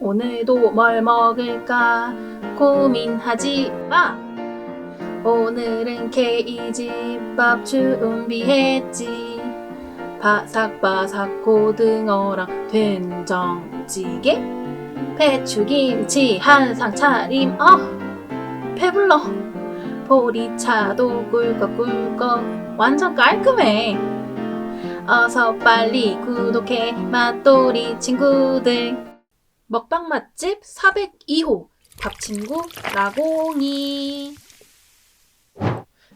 오늘도 뭘 먹을까 고민하지 마. 오늘은 케이집밥 준비했지. 바삭바삭 고등어랑 된장찌개, 배추김치 한상 차림. 배불러. 보리차도 꿀꺽꿀꺽 완전 깔끔해. 어서 빨리 구독해 맛돌이 친구들. 먹방 맛집 402호 밥친구 나공이.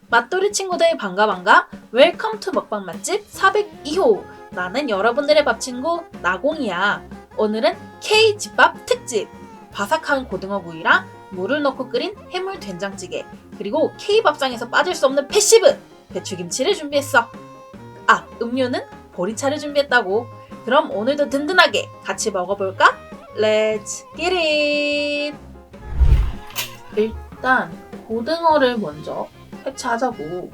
맛돌이 친구들 반가. 웰컴 투 먹방 맛집 402호. 나는 여러분들의 밥친구 나공이야. 오늘은 K집밥 특집. 바삭한 고등어구이랑 물을 넣고 끓인 해물 된장찌개, 그리고 K밥상에서 빠질 수 없는 패시브 배추김치를 준비했어. 음료는 보리차를 준비했다고. 그럼 오늘도 든든하게 같이 먹어볼까? Let's get it! 일단 고등어를 먼저 해체하자고.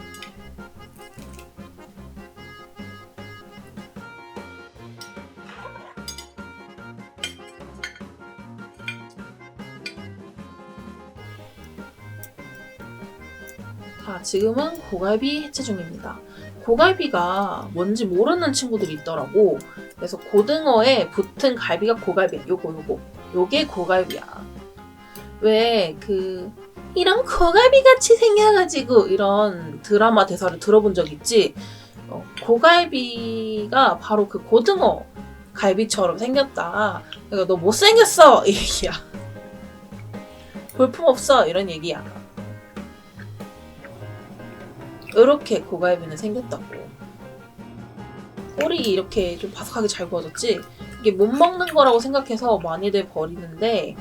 지금은 고갈비 해체 중입니다. 고갈비가 뭔지 모르는 친구들이 있더라고. 그래서 고등어에 붙은 갈비가 고갈비야. 요게 고갈비야. 왜 이런 고갈비 같이 생겨가지고 이런 드라마 대사를 들어본 적 있지? 고갈비가 바로 그 고등어 갈비처럼 생겼다. 그러니까 너 못생겼어 이 얘기야. 볼품없어 이런 얘기야. 이렇게 고갈비는 생겼다고. 꼬리 이렇게 좀 바삭하게 잘 구워졌지? 이게 못 먹는 거라고 생각해서 많이들 버리는데,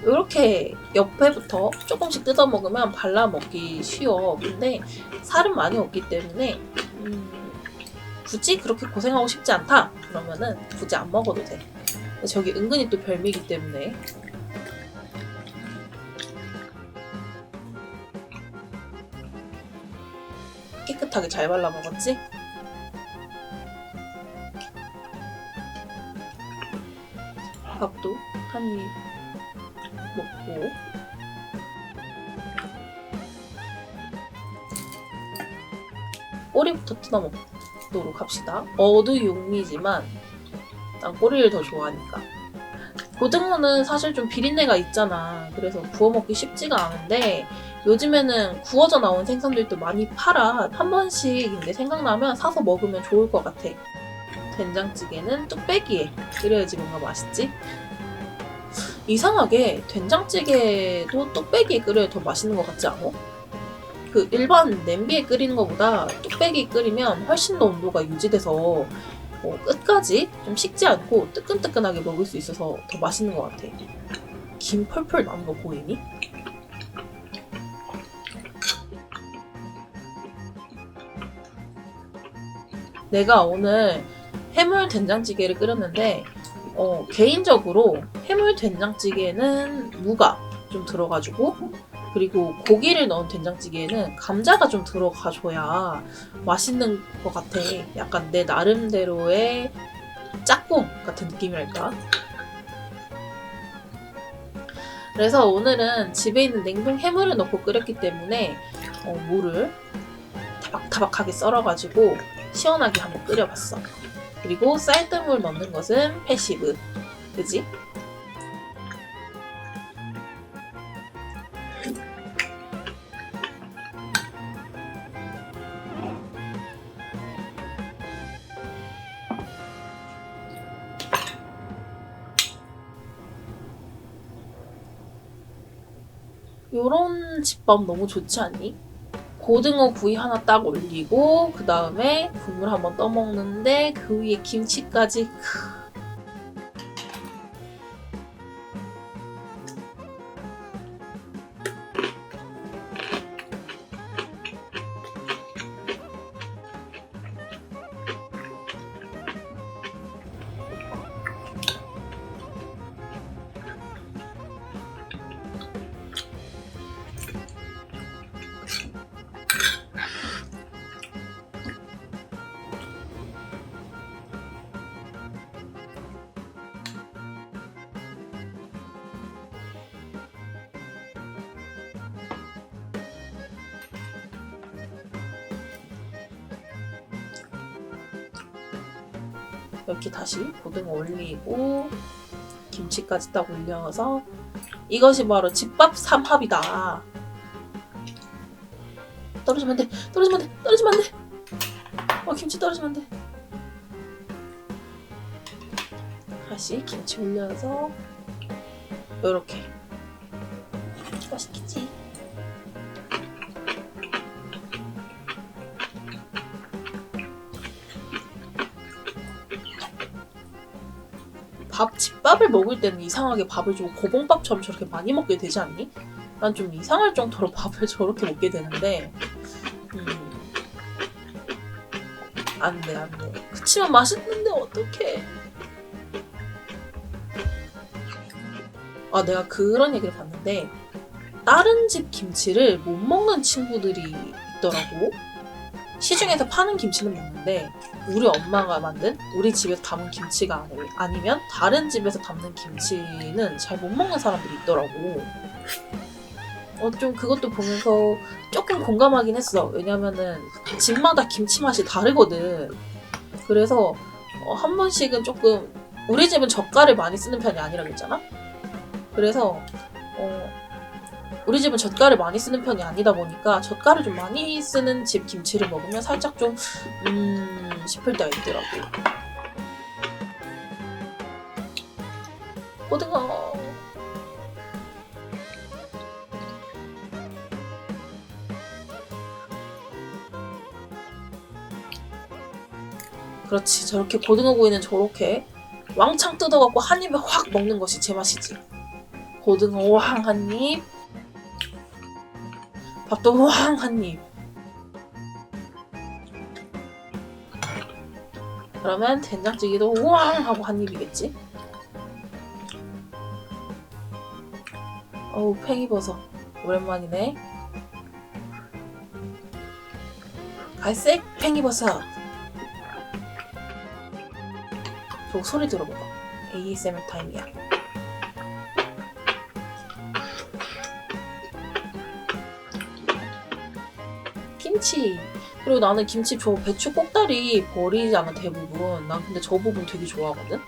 이렇게 옆에부터 조금씩 뜯어 먹으면 발라 먹기 쉬워. 근데 살은 많이 없기 때문에 굳이 그렇게 고생하고 싶지 않다 그러면은 굳이 안 먹어도 돼. 저기 은근히 또 별미이기 때문에. 깨끗하게 잘 발라 먹었지? 밥도 한 입 먹고. 꼬리부터 뜯어 먹도록 합시다. 어두육미지만 난 꼬리를 더 좋아하니까. 고등어는 사실 좀 비린내가 있잖아. 그래서 구워 먹기 쉽지가 않은데 요즘에는 구워져 나온 생선들도 많이 팔아. 한 번씩인데 생각나면 사서 먹으면 좋을 것 같아. 된장찌개는 뚝배기에 끓여야지 뭔가 맛있지? 이상하게 된장찌개도 뚝배기에 끓여야 더 맛있는 것 같지 않아? 일반 냄비에 끓이는 것보다 뚝배기 끓이면 훨씬 더 온도가 유지돼서 끝까지 좀 식지 않고 뜨끈뜨끈하게 먹을 수 있어서 더 맛있는 것 같아. 김 펄펄 나는 거 보이니? 내가 오늘 해물 된장찌개를 끓였는데 개인적으로 해물 된장찌개는 무가 좀 들어가지고, 그리고 고기를 넣은 된장찌개에는 감자가 좀 들어가줘야 맛있는 것 같아. 약간 내 나름대로의 짝꿍 같은 느낌이랄까? 그래서 오늘은 집에 있는 냉동 해물을 넣고 끓였기 때문에 물을 타박타박하게 썰어가지고 시원하게 한번 끓여봤어. 그리고 쌀뜨물 넣는 것은 패시브. 그지? 요런 집밥 너무 좋지 않니? 고등어 구이 하나 딱 올리고 그 다음에 국물 한번 떠먹는데 그 위에 김치까지. 이렇게 다시 고등어 올리고 김치까지 딱 올려서 이것이 바로 집밥 삼합이다. 떨어지면 안 돼. 떨어지면 안 돼. 떨어지면 안 돼. 김치 떨어지면 안 돼. 다시 김치 올려서 요렇게 맛있겠지? 집밥을 먹을 때는 이상하게 밥을 좀 고봉밥처럼 저렇게 많이 먹게 되지 않니? 난 좀 이상할 정도로 밥을 저렇게 먹게 되는데 안 돼. 그치만 맛있는데 어떡해. 내가 그런 얘기를 봤는데 다른 집 김치를 못 먹는 친구들이 있더라고. 시중에서 파는 김치는 먹는데 우리 엄마가 만든 우리 집에서 담은 김치가 아니면 다른 집에서 담는 김치는 잘 못 먹는 사람들이 있더라고. 좀 그것도 보면서 조금 공감하긴 했어. 왜냐면은 집마다 김치 맛이 다르거든. 그래서 한 번씩은 조금 우리 집은 젓갈을 많이 쓰는 편이 아니라고 했잖아. 그래서 우리 집은 젓갈을 많이 쓰는 편이 아니다 보니까 젓갈을 좀 많이 쓰는 집 김치를 먹으면 살짝 좀 싶을 때가 있더라고. 고등어. 그렇지. 저렇게 고등어구이는 저렇게 왕창 뜯어갖고 한 입에 확 먹는 것이 제맛이지. 고등어 왕 한 입, 밥도 왕 한 입. 그러면 된장찌개도 왕 하고 한 입이겠지. 어우, 팽이버섯 오랜만이네. 갈색 팽이버섯. 저 소리 들어봐봐. ASMR 타임이야. 김치. 그리고 나는 김치 저 배추 꼭다리 버리잖아 대부분. 난 근데 저 부분 되게 좋아하거든.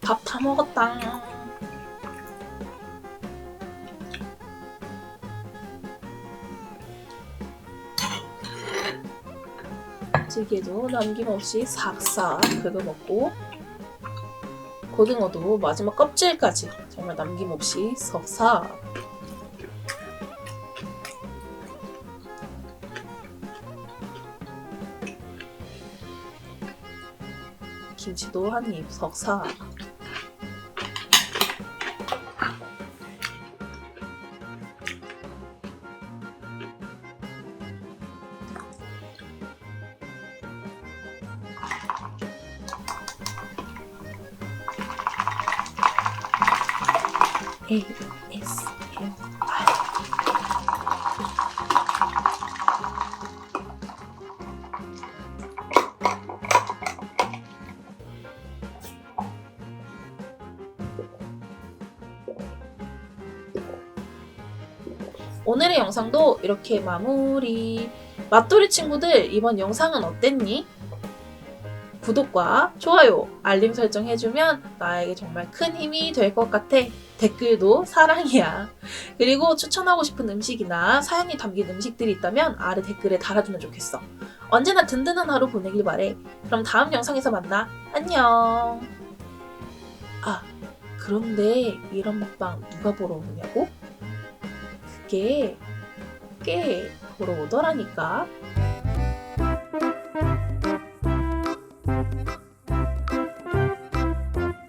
밥 다 먹었다. 찌개도 남김없이 싹싹 긁어먹고 고등어도 마지막 껍질까지 정말 남김없이 싹싹. 김치도 한 입 싹싹. ASMR. 오늘의 영상도 이렇게 마무리. 맛돌이 친구들, 이번 영상은 어땠니? 구독과 좋아요, 알림 설정 해주면 나에게 정말 큰 힘이 될 것 같아. 댓글도 사랑이야. 그리고 추천하고 싶은 음식이나 사연이 담긴 음식들이 있다면 아래 댓글에 달아주면 좋겠어. 언제나 든든한 하루 보내길 바래. 그럼 다음 영상에서 만나. 안녕. 그런데 이런 먹방 누가 보러 오느냐고? 그게 꽤 보러 오더라니까.